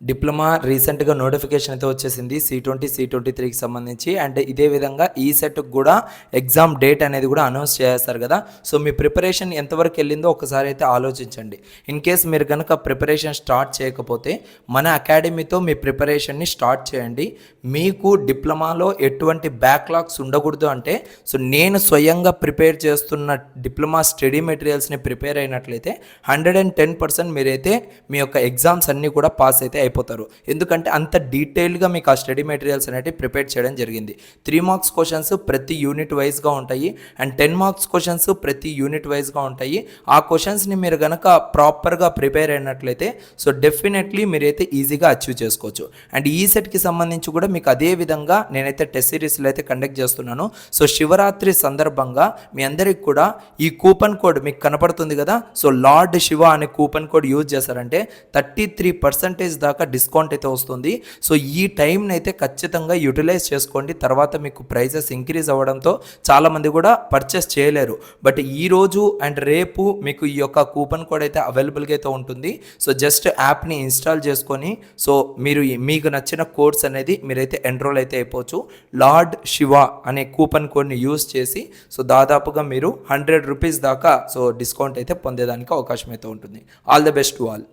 Diploma రీసెంట్గా notification అయితే వచ్చేసింది C20 C23కి సంబంధించి. అండ్ ఇదే విధంగా ఈ సెట్కి కూడా ఎగ్జామ్ డేట్ అనేది కూడా అనౌన్స్ చేస్తారు కదా. సో మీ ప్రిపరేషన్ ఎంతవరకు వెళ్ళిందో ఒకసారి అయితే ఆలోచించండి. ఇన్ కేస్ మీరు కనుక ప్రిపరేషన్ స్టార్ట్ చేయకపోతే మన అకాడమీతో మీ ప్రిపరేషన్ని స్టార్ట్ చేయండి. మీకు డిప్లొమాలో ఎటువంటి బ్యాక్లాగ్స్ ఉండకూడదు అంటే సో నేను స్వయంగా ప్రిపేర్ చేస్తున్న డిప్లొమా స్టడీ మెటీరియల్స్ని ప్రిపేర్ అయినట్లయితే 110% మీరైతే మీ యొక్క ఎగ్జామ్స్ అన్నీ కూడా పాస్ అయితే అయిపోతారు. ఎందుకంటే అంత డీటెయిల్గా మీకు ఆ స్టడీ మెటీరియల్స్ అనేవి ప్రిపేర్ చేయడం జరిగింది. 3 మార్క్స్ క్వశ్చన్స్ ప్రతి యూనిట్ వైజ్గా ఉంటాయి అండ్ 10 మార్క్స్ క్వశ్చన్స్ ప్రతి యూనిట్ వైజ్గా ఉంటాయి. ఆ క్వశ్చన్స్ని మీరు కనుక ప్రాపర్గా ప్రిపేర్ అయినట్లయితే సో డెఫినెట్లీ మీరైతే ఈజీగా అచీవ్ చేసుకోవచ్చు. అండ్ ఈ సెట్కి సంబంధించి కూడా మీకు అదే విధంగా నేనైతే టెస్ట్ సిరీస్లో అయితే కండక్ట్ చేస్తున్నాను. సో శివరాత్రి సందర్భంగా మీ అందరికి కూడా ఈ కూపన్ కోడ్ మీకు కనపడుతుంది కదా. సో లార్డ్ శివ అనే కూపన్ కోడ్ యూజ్ చేశారంటే 33% దాకా డిస్కౌంట్ అయితే వస్తుంది. సో ఈ టైంని అయితే ఖచ్చితంగా యూటిలైజ్ చేసుకోండి. తర్వాత మీకు ప్రైజెస్ ఇంక్రీజ్ అవ్వడంతో చాలామంది కూడా పర్చేస్ చేయలేరు. బట్ ఈరోజు అండ్ రేపు మీకు ఈ యొక్క కూపన్ కోడ్ అయితే అవైలబుల్గా అయితే ఉంటుంది. సో జస్ట్ యాప్ని ఇన్స్టాల్ చేసుకొని సో మీరు మీకు నచ్చిన కోడ్స్ అనేది మీరైతే ఎన్రోల్ అయితే అయిపోవచ్చు. లార్డ్ శివ అనే కూపన్ కోడ్ని యూజ్ చేసి సో దాదాపుగా మీరు 100 రూపీస్ దాకా సో డిస్కౌంట్ అయితే పొందేదానికి అవకాశం అయితే ఉంటుంది. All the best to all.